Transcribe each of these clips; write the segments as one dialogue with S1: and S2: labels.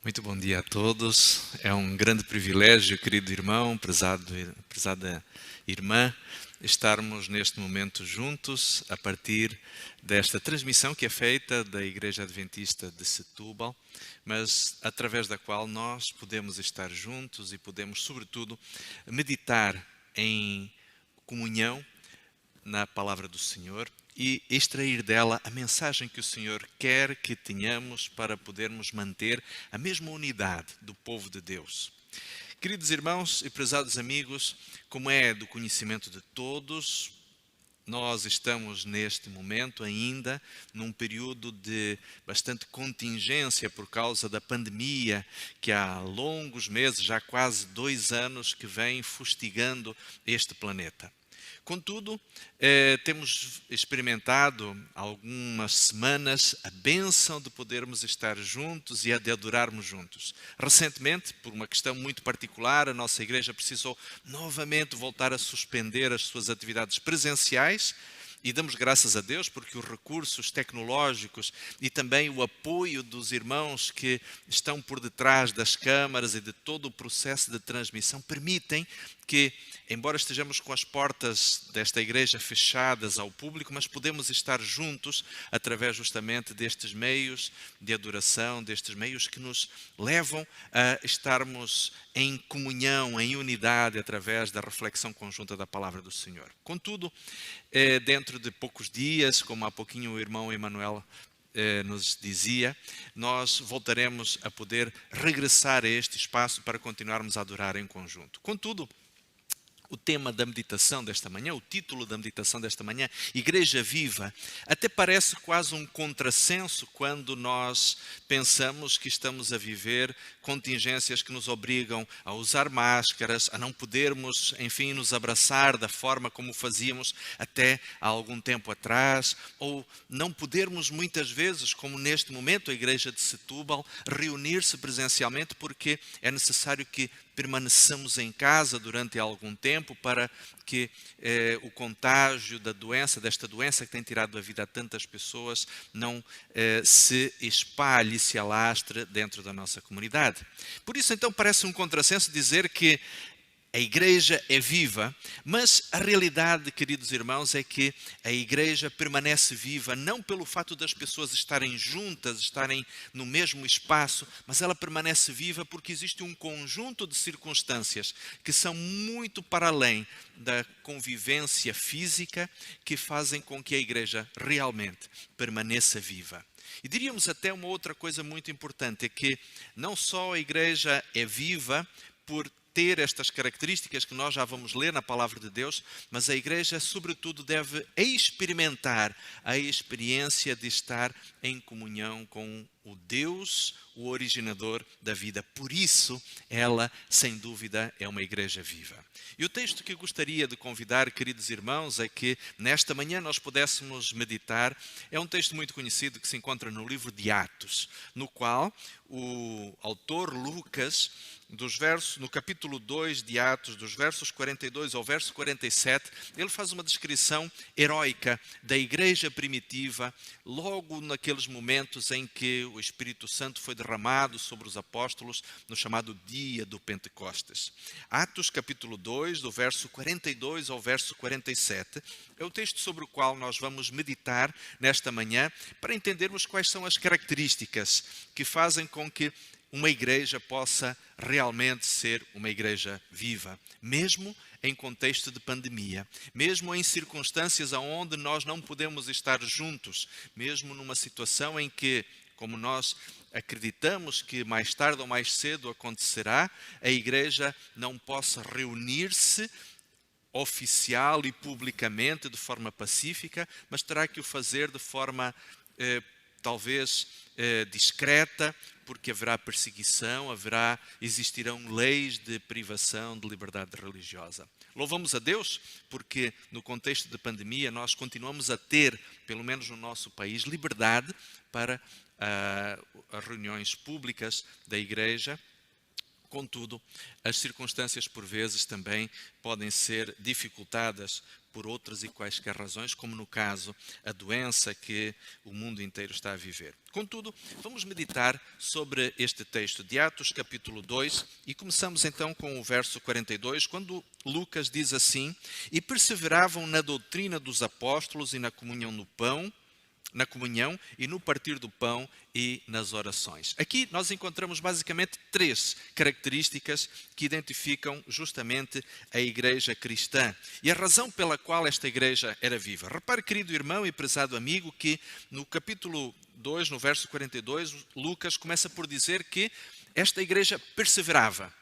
S1: Muito bom dia a todos. É um grande privilégio, querido irmão, prezada irmã, estarmos neste momento juntos a partir desta transmissão que é feita da Igreja Adventista de Setúbal, mas através da qual nós podemos estar juntos e podemos, sobretudo, meditar em comunhão na palavra do Senhor e extrair dela a mensagem que o Senhor quer que tenhamos para podermos manter a mesma unidade do povo de Deus. Queridos irmãos e prezados amigos, como é do conhecimento de todos, nós estamos neste momento ainda num período de bastante contingência por causa da pandemia, que há longos meses, já quase 2 anos, que vem fustigando este planeta. Contudo, temos experimentado há algumas semanas a bênção de podermos estar juntos e de adorarmos juntos. Recentemente, por uma questão muito particular, a nossa igreja precisou novamente voltar a suspender as suas atividades presenciais. E damos graças a Deus porque os recursos tecnológicos e também o apoio dos irmãos que estão por detrás das câmaras e de todo o processo de transmissão permitem que, embora estejamos com as portas desta igreja fechadas ao público, mas podemos estar juntos através justamente destes meios de adoração, destes meios que nos levam a estarmos em comunhão, em unidade, através da reflexão conjunta da palavra do Senhor. Contudo, dentro de poucos dias, como há pouquinho o irmão Emanuel nos dizia, nós voltaremos a poder regressar a este espaço para continuarmos a adorar em conjunto. Contudo, o tema da meditação desta manhã, o título da meditação desta manhã, Igreja Viva, até parece quase um contrassenso quando nós pensamos que estamos a viver contingências que nos obrigam a usar máscaras, a não podermos, enfim, nos abraçar da forma como fazíamos até há algum tempo atrás, ou não podermos muitas vezes, como neste momento a Igreja de Setúbal, reunir-se presencialmente porque é necessário que permaneçamos em casa durante algum tempo para que o contágio desta doença que tem tirado a vida a tantas pessoas, não se espalhe, se alastre dentro da nossa comunidade. Por isso, então, parece um contrassenso dizer que a igreja é viva, mas a realidade, queridos irmãos, é que a igreja permanece viva não pelo fato das pessoas estarem juntas, estarem no mesmo espaço, mas ela permanece viva porque existe um conjunto de circunstâncias que são muito para além da convivência física que fazem com que a igreja realmente permaneça viva. E diríamos até uma outra coisa muito importante, é que não só a igreja é viva por ter estas características que nós já vamos ler na palavra de Deus, mas a igreja sobretudo deve experimentar a experiência de estar em comunhão com o Deus, o originador da vida. Por isso, ela, sem dúvida, é uma igreja viva. E o texto que eu gostaria de convidar, queridos irmãos, é que nesta manhã nós pudéssemos meditar. É um texto muito conhecido que se encontra no livro de Atos, no qual o autor Lucas, no capítulo 2 de Atos, dos versos 42 ao verso 47, ele faz uma descrição heróica da igreja primitiva, logo naqueles momentos em que o Espírito Santo foi derramado sobre os apóstolos no chamado dia do Pentecostes. Atos capítulo 2, do verso 42 ao verso 47, é o texto sobre o qual nós vamos meditar nesta manhã para entendermos quais são as características que fazem com que uma igreja possa realmente ser uma igreja viva, mesmo em contexto de pandemia, mesmo em circunstâncias onde nós não podemos estar juntos, mesmo numa situação em que, como nós acreditamos que mais tarde ou mais cedo acontecerá, a igreja não possa reunir-se oficial e publicamente de forma pacífica, mas terá que o fazer de forma talvez discreta, porque haverá perseguição, existirão leis de privação de liberdade religiosa. Louvamos a Deus porque no contexto de pandemia nós continuamos a ter, pelo menos no nosso país, liberdade para as reuniões públicas da igreja, Contudo, as circunstâncias por vezes também podem ser dificultadas por outras e quaisquer razões, como no caso a doença que o mundo inteiro está a viver. Contudo, vamos meditar sobre este texto de Atos, capítulo 2, e começamos então com o verso 42, quando Lucas diz assim: "E perseveravam na doutrina dos apóstolos e na comunhão e no partir do pão e nas orações." Aqui nós encontramos basicamente três características que identificam justamente a igreja cristã e a razão pela qual esta igreja era viva. Repare, querido irmão e prezado amigo, que no capítulo 2, no verso 42, Lucas começa por dizer que esta igreja perseverava.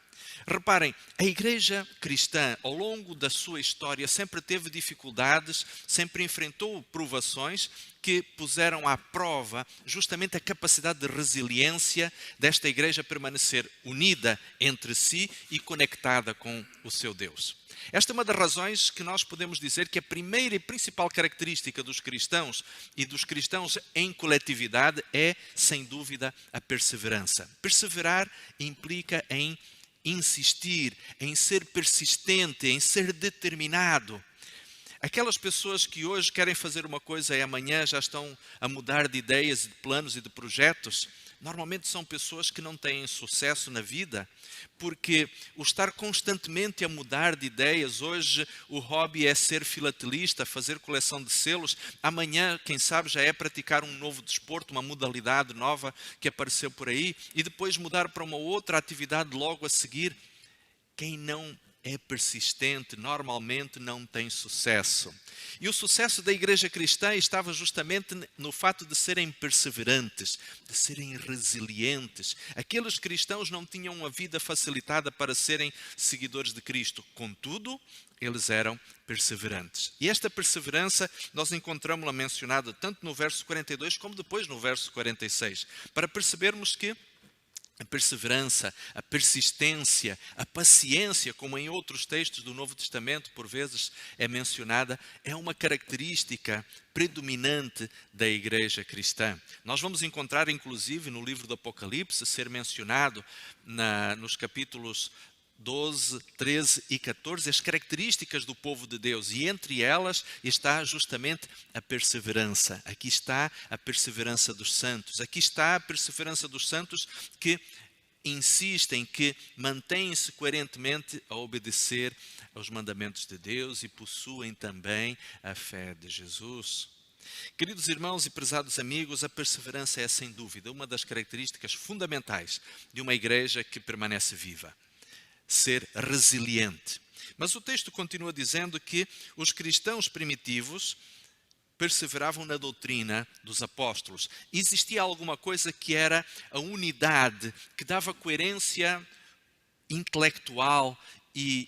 S1: Reparem, a igreja cristã, ao longo da sua história, sempre teve dificuldades, sempre enfrentou provações que puseram à prova justamente a capacidade de resiliência desta igreja permanecer unida entre si e conectada com o seu Deus. Esta é uma das razões que nós podemos dizer que a primeira e principal característica dos cristãos e dos cristãos em coletividade é, sem dúvida, a perseverança. Perseverar implica em insistir, em ser persistente, em ser determinado. Aquelas pessoas que hoje querem fazer uma coisa e amanhã já estão a mudar de ideias, de planos e de projetos, normalmente são pessoas que não têm sucesso na vida, porque o estar constantemente a mudar de ideias, hoje o hobby é ser filatelista, fazer coleção de selos, amanhã, quem sabe, já é praticar um novo desporto, uma modalidade nova que apareceu por aí, e depois mudar para uma outra atividade logo a seguir. Quem não é persistente, normalmente não tem sucesso. E o sucesso da igreja cristã estava justamente no fato de serem perseverantes, de serem resilientes. Aqueles cristãos não tinham uma vida facilitada para serem seguidores de Cristo. Contudo, eles eram perseverantes. E esta perseverança nós encontramos-la mencionada tanto no verso 42 como depois no verso 46, para percebermos que a perseverança, a persistência, a paciência, como em outros textos do Novo Testamento por vezes é mencionada, é uma característica predominante da igreja cristã. Nós vamos encontrar inclusive no livro do Apocalipse ser mencionado nos capítulos 12, 13 e 14, as características do povo de Deus, e entre elas está justamente a perseverança. Aqui está a perseverança dos santos, aqui está a perseverança dos santos que insistem, que mantêm-se coerentemente a obedecer aos mandamentos de Deus e possuem também a fé de Jesus. Queridos irmãos e prezados amigos, a perseverança é sem dúvida uma das características fundamentais de uma igreja que permanece viva. Ser resiliente. Mas o texto continua dizendo que os cristãos primitivos perseveravam na doutrina dos apóstolos. Existia alguma coisa que era a unidade, que dava coerência intelectual e,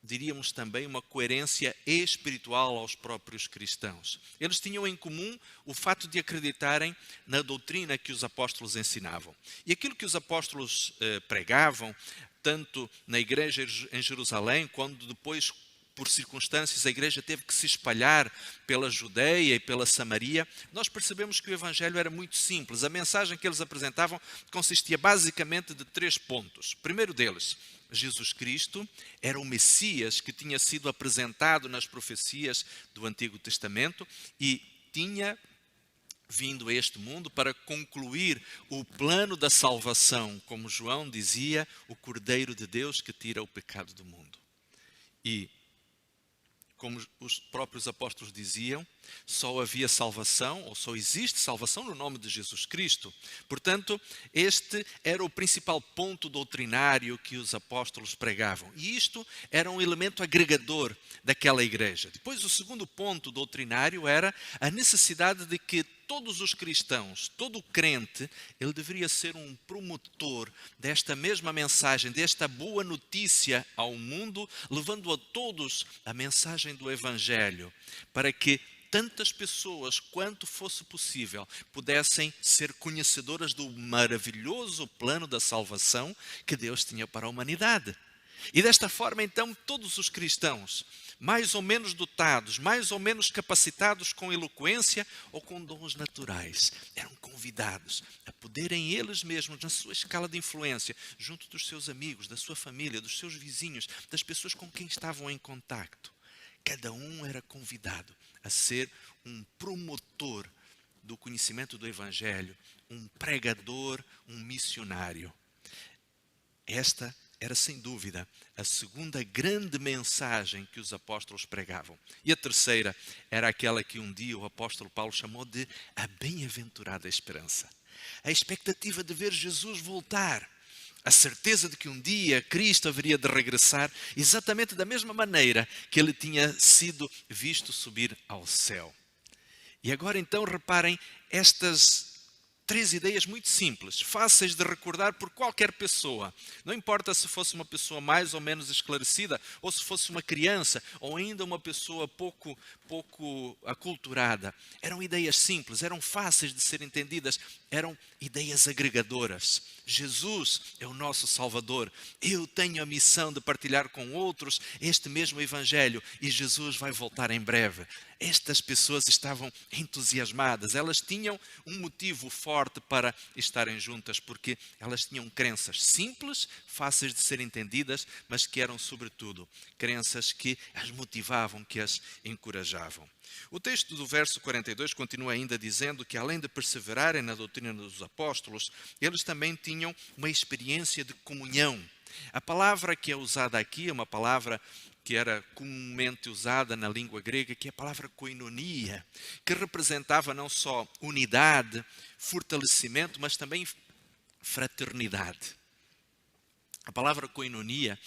S1: diríamos também, uma coerência espiritual aos próprios cristãos. Eles tinham em comum o fato de acreditarem na doutrina que os apóstolos ensinavam. E aquilo que os apóstolos pregavam, tanto na igreja em Jerusalém, quando depois, por circunstâncias, a igreja teve que se espalhar pela Judeia e pela Samaria, nós percebemos que o evangelho era muito simples. A mensagem que eles apresentavam consistia basicamente de 3 pontos. O primeiro deles, Jesus Cristo era o Messias que tinha sido apresentado nas profecias do Antigo Testamento e tinha vindo a este mundo para concluir o plano da salvação, como João dizia, o Cordeiro de Deus que tira o pecado do mundo. E, como os próprios apóstolos diziam, só havia salvação, ou só existe salvação no nome de Jesus Cristo. Portanto, este era o principal ponto doutrinário que os apóstolos pregavam. E isto era um elemento agregador daquela igreja. Depois, o segundo ponto doutrinário era a necessidade de que todos os cristãos, todo crente, ele deveria ser um promotor desta mesma mensagem, desta boa notícia ao mundo, levando a todos a mensagem do Evangelho, para que tantas pessoas quanto fosse possível pudessem ser conhecedoras do maravilhoso plano da salvação que Deus tinha para a humanidade. E desta forma, então, todos os cristãos, mais ou menos dotados, mais ou menos capacitados com eloquência ou com dons naturais, eram convidados a poderem eles mesmos, na sua escala de influência, junto dos seus amigos, da sua família, dos seus vizinhos, das pessoas com quem estavam em contacto. Cada um era convidado a ser um promotor do conhecimento do Evangelho, um pregador, um missionário. Esta era, sem dúvida, a segunda grande mensagem que os apóstolos pregavam. E a terceira era aquela que um dia o apóstolo Paulo chamou de a bem-aventurada esperança. A expectativa de ver Jesus voltar. A certeza de que um dia Cristo haveria de regressar exatamente da mesma maneira que ele tinha sido visto subir ao céu. E agora então reparem estas três ideias muito simples, fáceis de recordar por qualquer pessoa. Não importa se fosse uma pessoa mais ou menos esclarecida, ou se fosse uma criança, ou ainda uma pessoa pouco aculturada. Eram ideias simples, eram fáceis de ser entendidas, eram ideias agregadoras. Jesus é o nosso Salvador. Eu tenho a missão de partilhar com outros este mesmo Evangelho e Jesus vai voltar em breve. Estas pessoas estavam entusiasmadas, elas tinham um motivo forte para estarem juntas, porque elas tinham crenças simples, fáceis de ser entendidas, mas que eram, sobretudo, crenças que as motivavam, que as encorajavam. O texto do verso 42 continua ainda dizendo que, além de perseverarem na doutrina dos apóstolos, eles também tinham uma experiência de comunhão. A palavra que é usada aqui é uma palavra que era comumente usada na língua grega, que é a palavra koinonia, que representava não só unidade, fortalecimento, mas também fraternidade. A palavra koinonia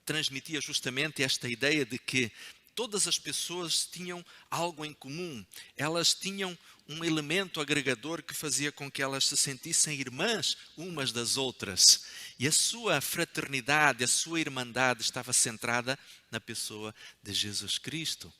S1: transmitia justamente esta ideia de que todas as pessoas tinham algo em comum, elas tinham um elemento agregador que fazia com que elas se sentissem irmãs umas das outras. E a sua fraternidade, a sua irmandade estava centrada na pessoa de Jesus Cristo.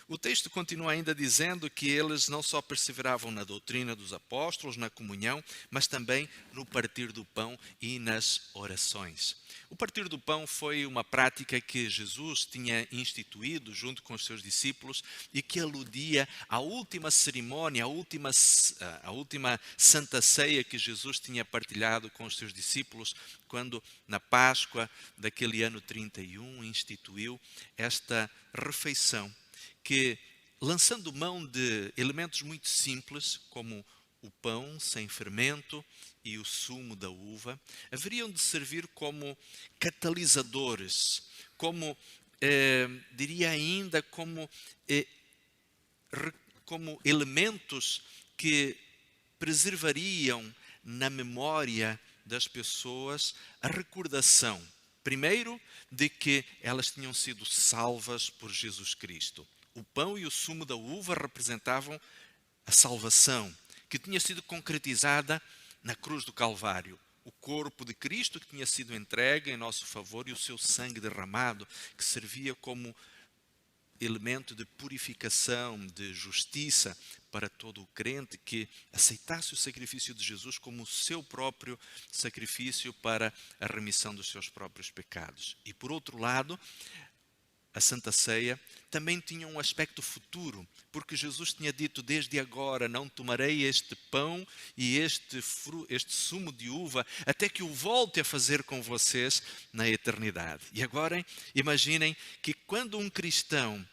S1: O texto continua ainda dizendo que eles não só perseveravam na doutrina dos apóstolos, na comunhão, mas também no partir do pão e nas orações. O partir do pão foi uma prática que Jesus tinha instituído junto com os seus discípulos e que aludia à última cerimônia, à última Santa Ceia que Jesus tinha partilhado com os seus discípulos quando, na Páscoa daquele ano 31, instituiu esta refeição que, lançando mão de elementos muito simples, como o pão sem fermento e o sumo da uva, haveriam de servir como catalisadores, como, diria ainda, como elementos que preservariam na memória das pessoas a recordação, primeiro, de que elas tinham sido salvas por Jesus Cristo. O pão e o sumo da uva representavam a salvação, que tinha sido concretizada na cruz do Calvário. O corpo de Cristo que tinha sido entregue em nosso favor e o seu sangue derramado, que servia como elemento de purificação, de justiça para todo o crente que aceitasse o sacrifício de Jesus como o seu próprio sacrifício para a remissão dos seus próprios pecados. E por outro lado, a Santa Ceia também tinha um aspecto futuro, porque Jesus tinha dito: desde agora não tomarei este pão e este sumo de uva, até que o volte a fazer com vocês na eternidade. E agora imaginem que quando um cristão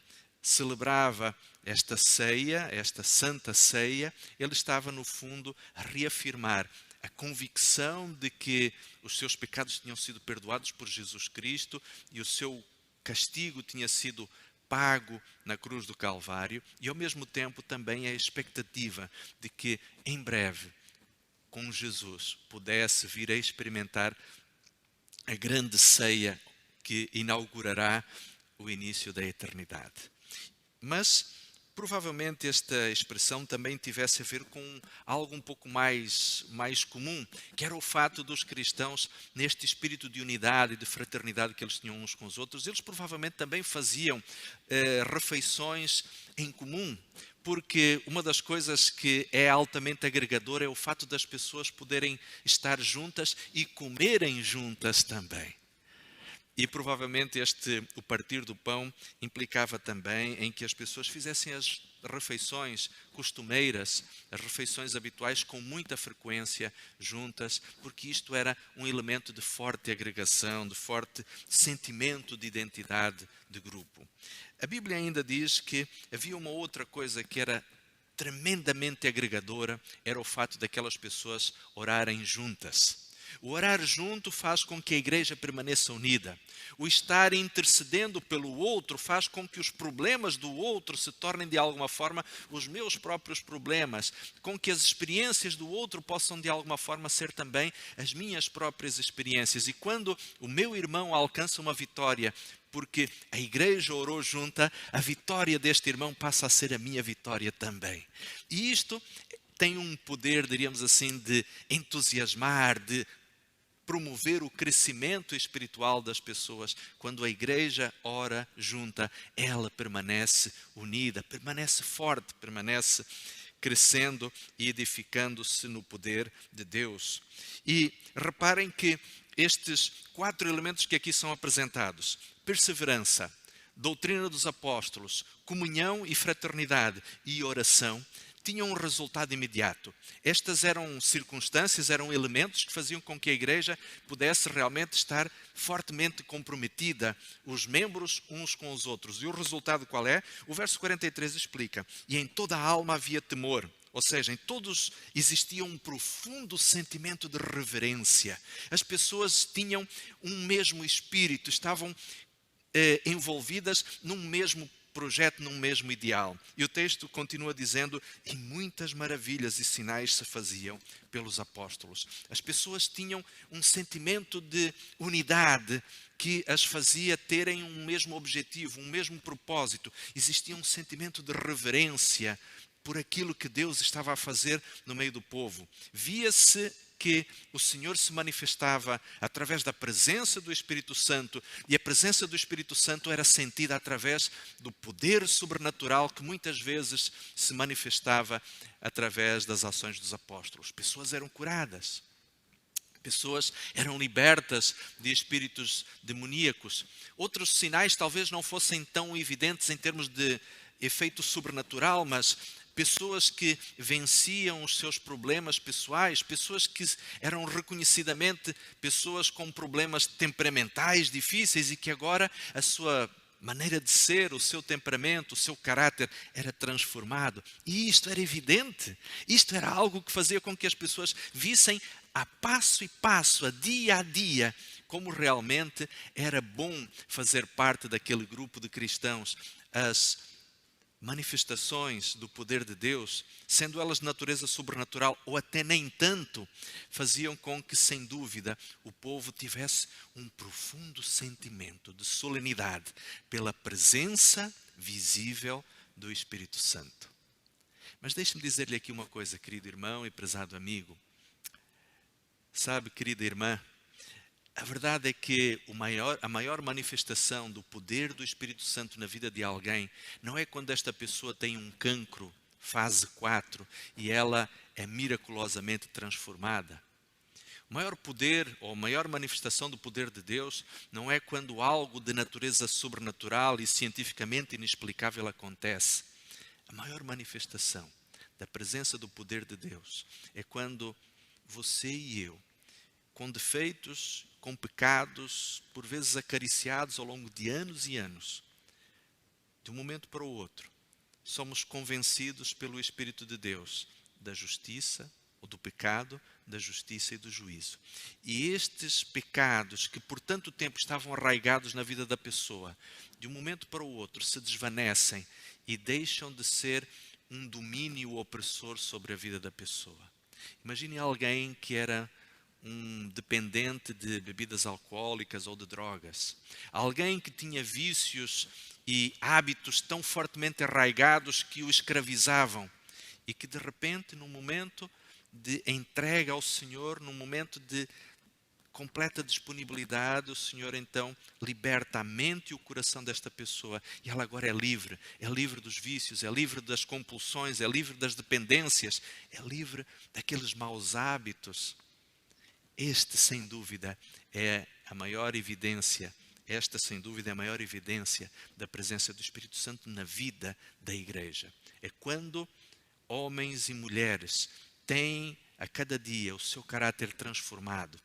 S1: celebrava esta ceia, esta Santa Ceia, ele estava no fundo a reafirmar a convicção de que os seus pecados tinham sido perdoados por Jesus Cristo e o seu castigo tinha sido pago na cruz do Calvário, e ao mesmo tempo também a expectativa de que em breve, com Jesus, pudesse vir a experimentar a grande ceia que inaugurará o início da eternidade. Mas provavelmente esta expressão também tivesse a ver com algo um pouco mais comum, que era o fato dos cristãos, neste espírito de unidade e de fraternidade que eles tinham uns com os outros, eles provavelmente também faziam refeições em comum, porque uma das coisas que é altamente agregadora é o fato das pessoas poderem estar juntas e comerem juntas também. E provavelmente o partir do pão implicava também em que as pessoas fizessem as refeições costumeiras, as refeições habituais com muita frequência juntas, porque isto era um elemento de forte agregação, de forte sentimento de identidade de grupo. A Bíblia ainda diz que havia uma outra coisa que era tremendamente agregadora, era o fato daquelas pessoas orarem juntas. O orar junto faz com que a igreja permaneça unida. O estar intercedendo pelo outro faz com que os problemas do outro se tornem de alguma forma os meus próprios problemas, com que as experiências do outro possam de alguma forma ser também as minhas próprias experiências. E quando o meu irmão alcança uma vitória, porque a igreja orou junta, a vitória deste irmão passa a ser a minha vitória também. E isto tem um poder, diríamos assim, de entusiasmar, de promover o crescimento espiritual das pessoas. Quando a igreja ora junta, ela permanece unida, permanece forte, permanece crescendo e edificando-se no poder de Deus. E reparem que estes 4 elementos que aqui são apresentados, perseverança, doutrina dos apóstolos, comunhão e fraternidade e oração, tinham um resultado imediato. Estas eram circunstâncias, eram elementos que faziam com que a igreja pudesse realmente estar fortemente comprometida, os membros uns com os outros. E o resultado qual é? O verso 43 explica: e em toda a alma havia temor. Ou seja, em todos existia um profundo sentimento de reverência. As pessoas tinham um mesmo espírito, estavam envolvidas num mesmo projeto, num mesmo ideal. E o texto continua dizendo: e muitas maravilhas e sinais se faziam pelos apóstolos. As pessoas tinham um sentimento de unidade que as fazia terem um mesmo objetivo, um mesmo propósito. Existia um sentimento de reverência por aquilo que Deus estava a fazer no meio do povo. Via-se que o Senhor se manifestava através da presença do Espírito Santo, e a presença do Espírito Santo era sentida através do poder sobrenatural que muitas vezes se manifestava através das ações dos apóstolos. Pessoas eram curadas, pessoas eram libertas de espíritos demoníacos. Outros sinais talvez não fossem tão evidentes em termos de efeito sobrenatural, mas pessoas que venciam os seus problemas pessoais, pessoas que eram reconhecidamente pessoas com problemas temperamentais difíceis e que agora a sua maneira de ser, o seu temperamento, o seu caráter era transformado. E isto era evidente, isto era algo que fazia com que as pessoas vissem a passo, a dia, como realmente era bom fazer parte daquele grupo de cristãos. As manifestações do poder de Deus, sendo elas de natureza sobrenatural ou até nem tanto, faziam com que, sem dúvida, o povo tivesse um profundo sentimento de solenidade pela presença visível do Espírito Santo. Mas deixe-me dizer-lhe aqui uma coisa, querido irmão e prezado amigo. Sabe, querida irmã, a verdade é que a maior manifestação do poder do Espírito Santo na vida de alguém não é quando esta pessoa tem um cancro, fase 4, e ela é miraculosamente transformada. O maior poder, ou a maior manifestação do poder de Deus, não é quando algo de natureza sobrenatural e cientificamente inexplicável acontece. A maior manifestação da presença do poder de Deus é quando você e eu, com defeitos, com pecados, por vezes acariciados ao longo de anos e anos, de um momento para o outro, somos convencidos pelo Espírito de Deus da justiça, ou do pecado, da justiça e do juízo. E estes pecados que por tanto tempo estavam arraigados na vida da pessoa, de um momento para o outro se desvanecem e deixam de ser um domínio opressor sobre a vida da pessoa. Imagine alguém que era um dependente de bebidas alcoólicas ou de drogas. Alguém que tinha vícios e hábitos tão fortemente arraigados que o escravizavam e que de repente, num momento de entrega ao Senhor, num momento de completa disponibilidade, o Senhor então liberta a mente e o coração desta pessoa e ela agora é livre dos vícios, é livre das compulsões, é livre das dependências, é livre daqueles maus hábitos. Este, sem dúvida, é a maior evidência, Esta, sem dúvida, é a maior evidência da presença do Espírito Santo na vida da igreja. É quando homens e mulheres têm a cada dia o seu caráter transformado,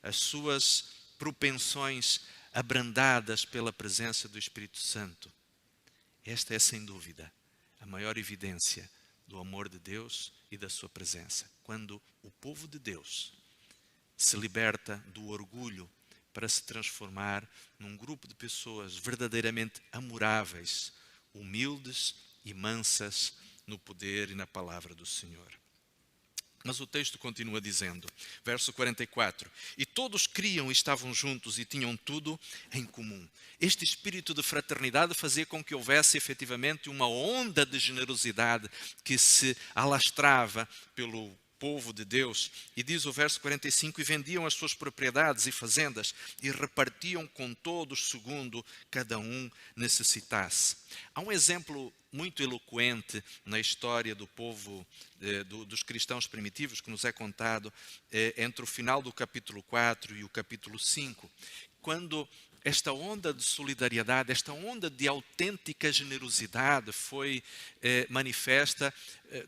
S1: as suas propensões abrandadas pela presença do Espírito Santo. Esta é, sem dúvida, a maior evidência do amor de Deus e da sua presença. Quando o povo de Deus se liberta do orgulho para se transformar num grupo de pessoas verdadeiramente amoráveis, humildes e mansas no poder e na palavra do Senhor. Mas o texto continua dizendo, verso 44, e todos criam e estavam juntos e tinham tudo em comum. Este espírito de fraternidade fazia com que houvesse efetivamente uma onda de generosidade que se alastrava pelo povo de Deus. E diz o verso 45, e vendiam as suas propriedades e fazendas e repartiam com todos segundo cada um necessitasse. Há um exemplo muito eloquente na história do povo, dos cristãos primitivos, que nos é contado entre o final do capítulo 4 e o capítulo 5, quando esta onda de solidariedade, esta onda de autêntica generosidade foi manifesta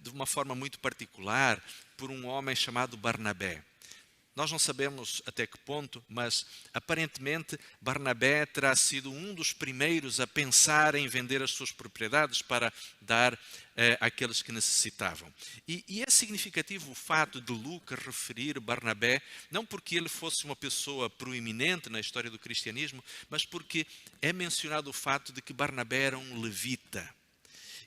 S1: de uma forma muito particular por um homem chamado Barnabé. Nós não sabemos até que ponto, mas aparentemente Barnabé terá sido um dos primeiros a pensar em vender as suas propriedades para dar àqueles que necessitavam. E é significativo o fato de Lucas referir Barnabé, não porque ele fosse uma pessoa proeminente na história do cristianismo, mas porque é mencionado o fato de que Barnabé era um levita.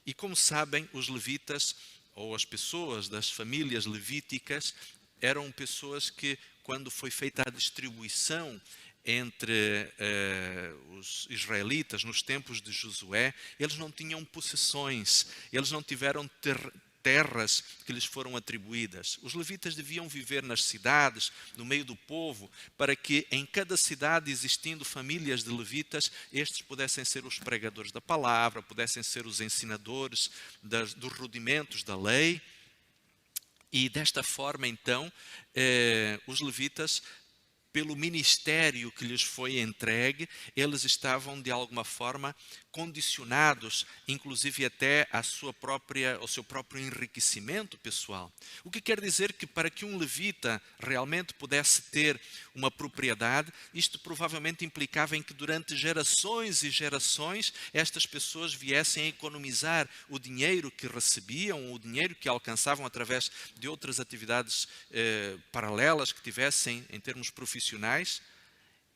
S1: E como sabem, os levitas, ou as pessoas das famílias levíticas, eram pessoas que, quando foi feita a distribuição entre os israelitas nos tempos de Josué, eles não tinham possessões, eles não tiveram terras que lhes foram atribuídas. Os levitas deviam viver nas cidades, no meio do povo, para que em cada cidade, existindo famílias de levitas, estes pudessem ser os pregadores da palavra, pudessem ser os ensinadores dos rudimentos da lei. E desta forma, então, os levitas, pelo ministério que lhes foi entregue, eles estavam, de alguma forma, condicionados, inclusive até ao seu próprio enriquecimento pessoal. O que quer dizer que para que um levita realmente pudesse ter uma propriedade, isto provavelmente implicava em que durante gerações e gerações estas pessoas viessem a economizar o dinheiro que recebiam, o dinheiro que alcançavam através de outras atividades paralelas que tivessem em termos profissionais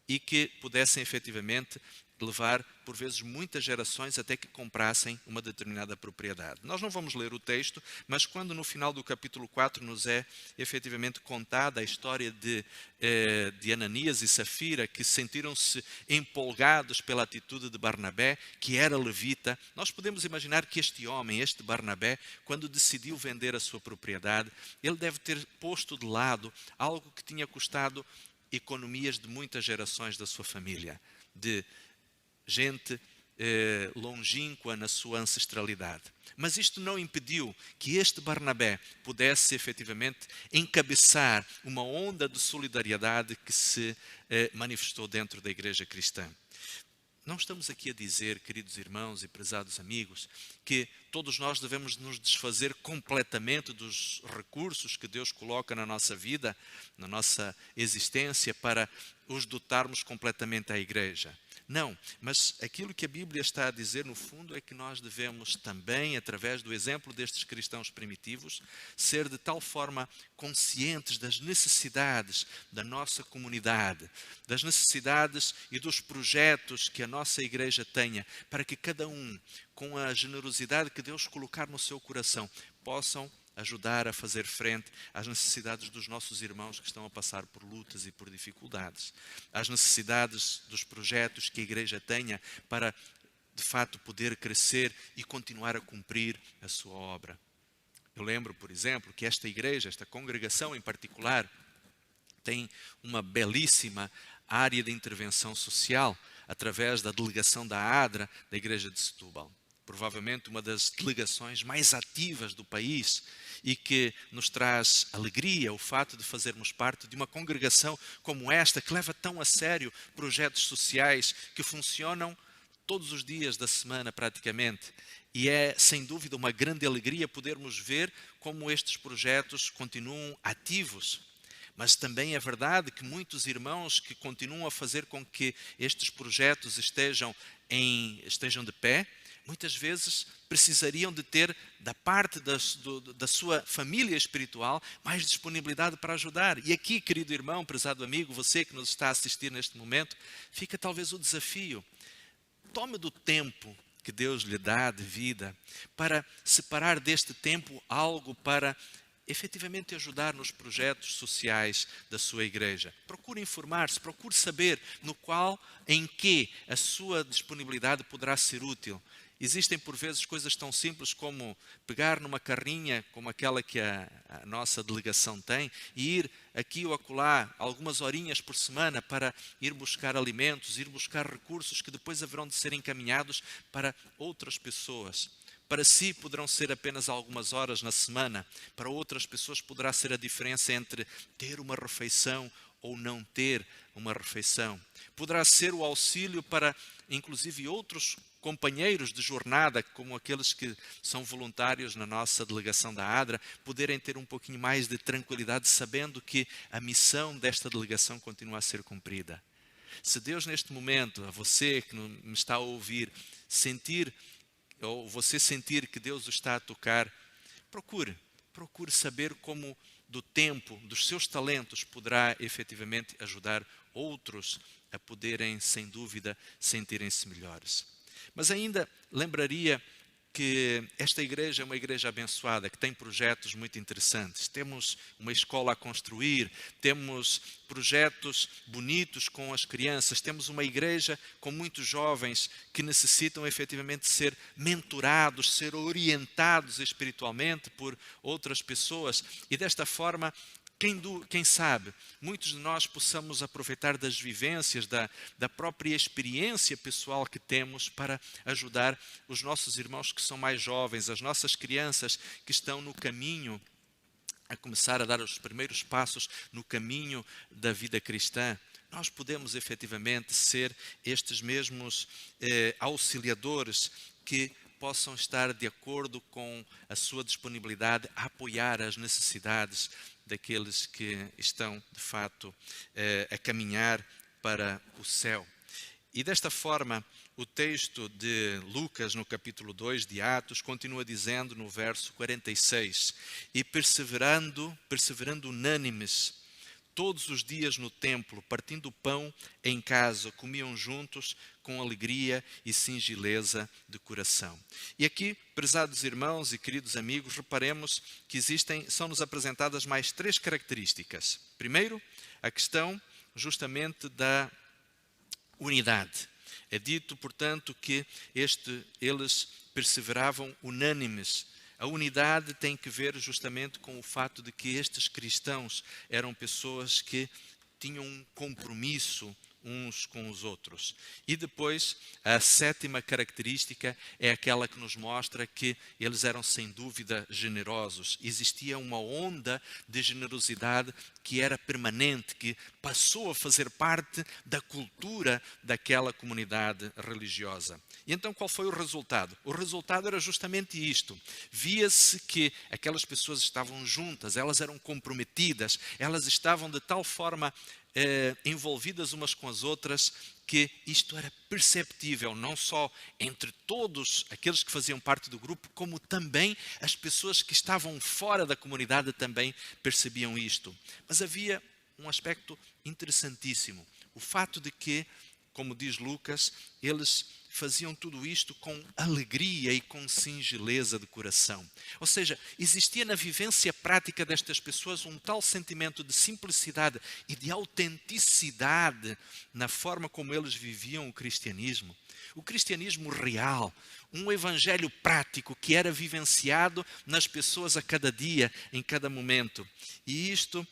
S1: e que pudessem efetivamente levar, por vezes, muitas gerações até que comprassem uma determinada propriedade. Nós não vamos ler o texto, mas quando no final do capítulo 4 nos é efetivamente contada a história de Ananias e Safira, que sentiram-se empolgados pela atitude de Barnabé, que era levita, nós podemos imaginar que este homem, este Barnabé, quando decidiu vender a sua propriedade, ele deve ter posto de lado algo que tinha custado economias de muitas gerações da sua família, de gente longínqua na sua ancestralidade. Mas isto não impediu que este Barnabé pudesse efetivamente encabeçar uma onda de solidariedade que se manifestou dentro da igreja cristã. Não estamos aqui a dizer, queridos irmãos e prezados amigos, que todos nós devemos nos desfazer completamente dos recursos que Deus coloca na nossa vida, na nossa existência, para os dotarmos completamente à igreja. Não, mas aquilo que a Bíblia está a dizer, no fundo, é que nós devemos também, através do exemplo destes cristãos primitivos, ser de tal forma conscientes das necessidades da nossa comunidade, das necessidades e dos projetos que a nossa igreja tenha, para que cada um, com a generosidade que Deus colocar no seu coração, possam ajudar a fazer frente às necessidades dos nossos irmãos que estão a passar por lutas e por dificuldades, às necessidades dos projetos que a igreja tenha para, de fato, poder crescer e continuar a cumprir a sua obra. Eu lembro, por exemplo, que esta igreja, esta congregação em particular, tem uma belíssima área de intervenção social através da delegação da ADRA da igreja de Setúbal. provavelmente uma das delegações mais ativas do país e que nos traz alegria o fato de fazermos parte de uma congregação como esta, que leva tão a sério projetos sociais que funcionam todos os dias da semana praticamente. E é, sem dúvida, uma grande alegria podermos ver como estes projetos continuam ativos. Mas também é verdade que muitos irmãos que continuam a fazer com que estes projetos estejam de pé, muitas vezes precisariam de ter, da parte da sua família espiritual, mais disponibilidade para ajudar. E aqui, querido irmão, prezado amigo, você que nos está a assistir neste momento, fica talvez o desafio. Tome do tempo que Deus lhe dá de vida para separar deste tempo algo para efetivamente ajudar nos projetos sociais da sua igreja. Procure informar-se, procure saber em que a sua disponibilidade poderá ser útil. Existem por vezes coisas tão simples como pegar numa carrinha como aquela que a nossa delegação tem e ir aqui ou acolá algumas horinhas por semana para ir buscar alimentos, ir buscar recursos que depois haverão de ser encaminhados para outras pessoas. Para si poderão ser apenas algumas horas na semana, para outras pessoas poderá ser a diferença entre ter uma refeição ou não ter uma refeição. Poderá ser o auxílio para, inclusive, outros companheiros de jornada, como aqueles que são voluntários na nossa delegação da ADRA, poderem ter um pouquinho mais de tranquilidade, sabendo que a missão desta delegação continua a ser cumprida. Se Deus neste momento, a você que me está a ouvir, ou você sentir que Deus o está a tocar, procure saber como do tempo, dos seus talentos, poderá efetivamente ajudar outros a poderem, sem dúvida, sentirem-se melhores. Mas ainda lembraria que esta igreja é uma igreja abençoada, que tem projetos muito interessantes. Temos uma escola a construir, temos projetos bonitos com as crianças, temos uma igreja com muitos jovens que necessitam efetivamente ser mentorados, ser orientados espiritualmente por outras pessoas. E desta forma, quem sabe, muitos de nós possamos aproveitar das vivências, da própria experiência pessoal que temos para ajudar os nossos irmãos que são mais jovens, as nossas crianças que estão no caminho, a começar a dar os primeiros passos no caminho da vida cristã. Nós podemos efetivamente ser estes mesmos auxiliadores que possam estar de acordo com a sua disponibilidade a apoiar as necessidades daqueles que estão, de fato, a caminhar para o céu. E desta forma, o texto de Lucas, no capítulo 2 de Atos, continua dizendo no verso 46, e perseverando unânimes, todos os dias no templo, partindo o pão em casa, comiam juntos com alegria e singeleza de coração. E aqui, prezados irmãos e queridos amigos, reparemos que são-nos apresentadas mais 3 características. Primeiro, a questão justamente da unidade. É dito, portanto, que eles perseveravam unânimes. A unidade tem que ver justamente com o fato de que estes cristãos eram pessoas que tinham um compromisso uns com os outros. E depois, a 7ª característica é aquela que nos mostra que eles eram sem dúvida generosos. Existia uma onda de generosidade que era permanente, que passou a fazer parte da cultura daquela comunidade religiosa. E então qual foi o resultado? O resultado era justamente isto. Via-se que aquelas pessoas estavam juntas, elas eram comprometidas, elas estavam de tal forma envolvidas umas com as outras, que isto era perceptível, não só entre todos aqueles que faziam parte do grupo, como também as pessoas que estavam fora da comunidade também percebiam isto. Mas havia um aspecto interessantíssimo, o fato de que, como diz Lucas, eles faziam tudo isto com alegria e com singeleza de coração. Ou seja, existia na vivência prática destas pessoas um tal sentimento de simplicidade e de autenticidade na forma como eles viviam o cristianismo real, um evangelho prático que era vivenciado nas pessoas a cada dia, em cada momento. E isto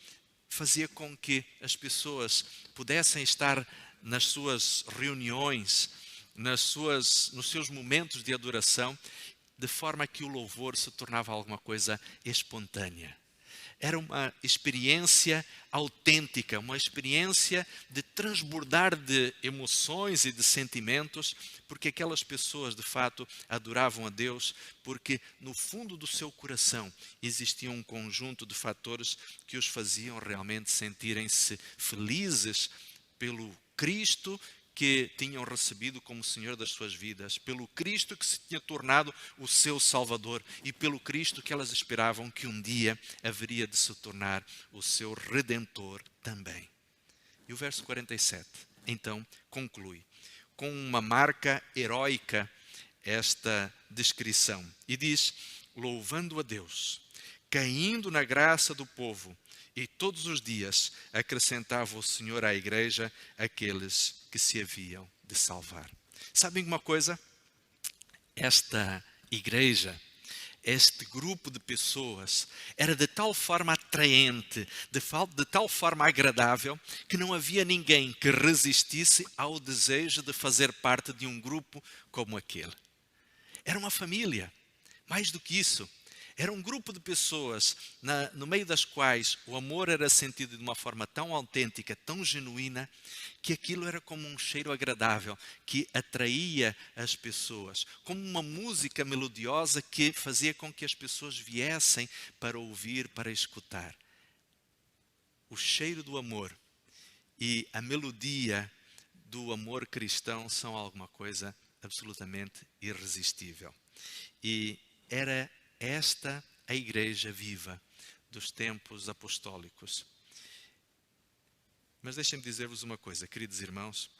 S1: fazia com que as pessoas pudessem estar nas suas reuniões nos seus momentos de adoração, de forma que o louvor se tornava alguma coisa espontânea. Era uma experiência autêntica, uma experiência de transbordar de emoções e de sentimentos, porque aquelas pessoas, de fato, adoravam a Deus, porque no fundo do seu coração existia um conjunto de fatores que os faziam realmente sentirem-se felizes pelo Cristo que tinham recebido como Senhor das suas vidas, pelo Cristo que se tinha tornado o seu Salvador e pelo Cristo que elas esperavam que um dia haveria de se tornar o seu Redentor também. E o verso 47, então, conclui com uma marca heróica esta descrição e diz: louvando a Deus, caindo na graça do povo, e todos os dias acrescentava o Senhor à igreja aqueles que se haviam de salvar. Sabem uma coisa? Esta igreja, este grupo de pessoas, era de tal forma atraente, de tal forma agradável, que não havia ninguém que resistisse ao desejo de fazer parte de um grupo como aquele. Era uma família, mais do que isso. Era um grupo de pessoas no meio das quais o amor era sentido de uma forma tão autêntica, tão genuína, que aquilo era como um cheiro agradável, que atraía as pessoas, como uma música melodiosa que fazia com que as pessoas viessem para ouvir, para escutar. O cheiro do amor e a melodia do amor cristão são alguma coisa absolutamente irresistível. E era esta a igreja viva dos tempos apostólicos. Mas deixem-me dizer-vos uma coisa, queridos irmãos,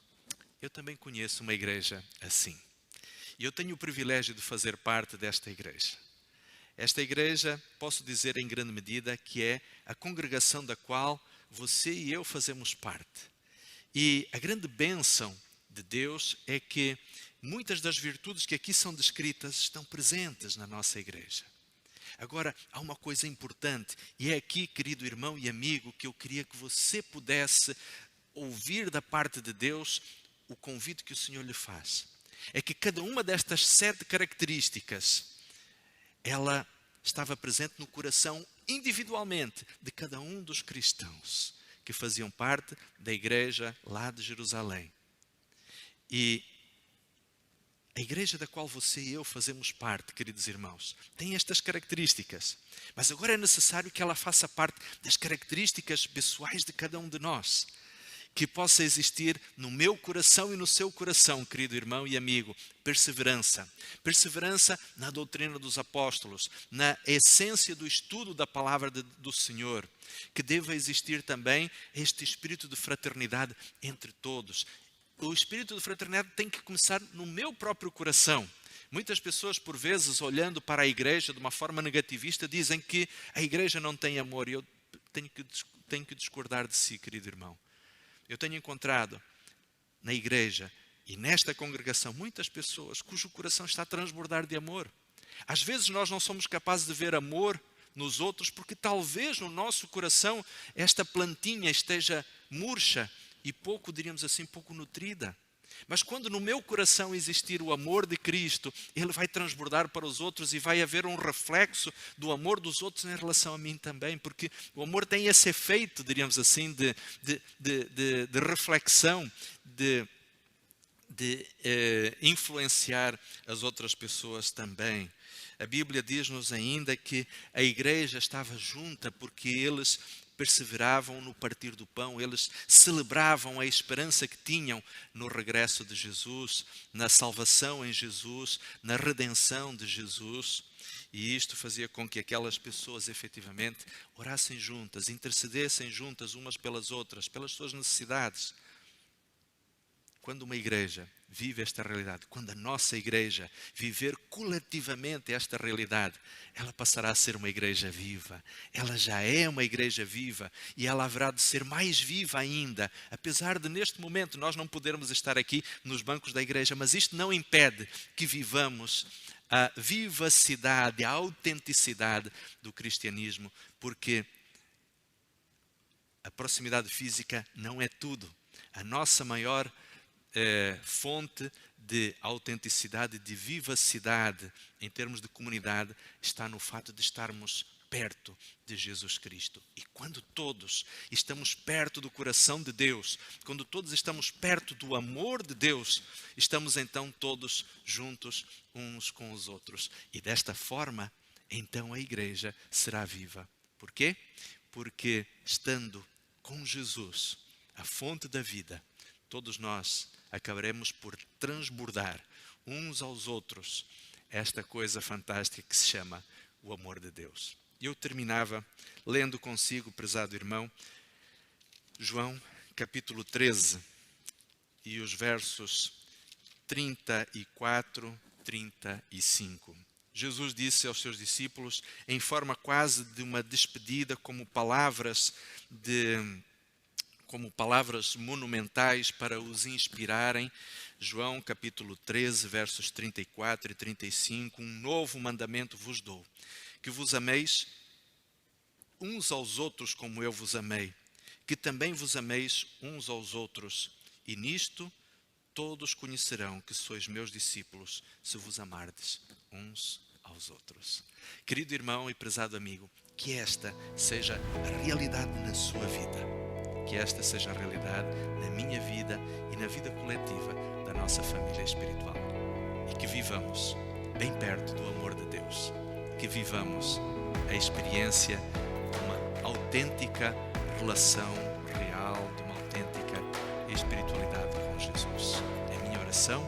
S1: eu também conheço uma igreja assim. E eu tenho o privilégio de fazer parte desta igreja. Esta igreja, posso dizer em grande medida, que é a congregação da qual você e eu fazemos parte. E a grande bênção de Deus é que muitas das virtudes que aqui são descritas estão presentes na nossa igreja. Agora, há uma coisa importante, e é aqui, querido irmão e amigo, que eu queria que você pudesse ouvir da parte de Deus o convite que o Senhor lhe faz. É que cada uma destas 7 características, ela estava presente no coração individualmente de cada um dos cristãos que faziam parte da igreja lá de Jerusalém. E a igreja da qual você e eu fazemos parte, queridos irmãos, tem estas características. Mas agora é necessário que ela faça parte das características pessoais de cada um de nós. Que possa existir no meu coração e no seu coração, querido irmão e amigo, perseverança. Perseverança na doutrina dos apóstolos, na essência do estudo da palavra do Senhor. Que deva existir também este espírito de fraternidade entre todos. O espírito de fraternidade tem que começar no meu próprio coração. Muitas pessoas, por vezes, olhando para a igreja de uma forma negativista, dizem que a igreja não tem amor. E eu tenho que discordar de si, querido irmão. Eu tenho encontrado na igreja e nesta congregação muitas pessoas cujo coração está a transbordar de amor. Às vezes nós não somos capazes de ver amor nos outros porque talvez no nosso coração esta plantinha esteja murcha e pouco, diríamos assim, pouco nutrida. Mas quando no meu coração existir o amor de Cristo, ele vai transbordar para os outros e vai haver um reflexo do amor dos outros em relação a mim também, porque o amor tem esse efeito, diríamos assim, de reflexão, de influenciar as outras pessoas também. A Bíblia diz-nos ainda que a igreja estava junta porque eles perseveravam no partir do pão, eles celebravam a esperança que tinham no regresso de Jesus, na salvação em Jesus, na redenção de Jesus. E isto fazia com que aquelas pessoas efetivamente orassem juntas, intercedessem juntas umas pelas outras, pelas suas necessidades. Quando uma igreja vive esta realidade, quando a nossa igreja viver coletivamente esta realidade, ela passará a ser uma igreja viva. Ela já é uma igreja viva e ela haverá de ser mais viva ainda, apesar de neste momento nós não podermos estar aqui nos bancos da igreja, mas isto não impede que vivamos a vivacidade, a autenticidade do cristianismo, porque a proximidade física não é tudo. A nossa maior fonte de autenticidade, de vivacidade em termos de comunidade, está no fato de estarmos perto de Jesus Cristo. E quando todos estamos perto do coração de Deus, quando todos estamos perto do amor de Deus, estamos então todos juntos uns com os outros. E desta forma, então a igreja será viva. Por quê? Porque estando com Jesus, a fonte da vida, todos nós acabaremos por transbordar uns aos outros esta coisa fantástica que se chama o amor de Deus. Eu terminava lendo consigo, prezado irmão, João capítulo 13 e os versos 34, 35. Jesus disse aos seus discípulos, em forma quase de uma despedida, como palavras monumentais para os inspirarem. João capítulo 13, versos 34 e 35. Um novo mandamento vos dou, que vos ameis uns aos outros como eu vos amei, que também vos ameis uns aos outros. E nisto todos conhecerão que sois meus discípulos, se vos amardes uns aos outros. Querido irmão e prezado amigo, que esta seja a realidade na sua vida. Que esta seja a realidade na minha vida e na vida coletiva da nossa família espiritual. E que vivamos bem perto do amor de Deus. Que vivamos a experiência de uma autêntica relação real, de uma autêntica espiritualidade com Jesus. É a minha oração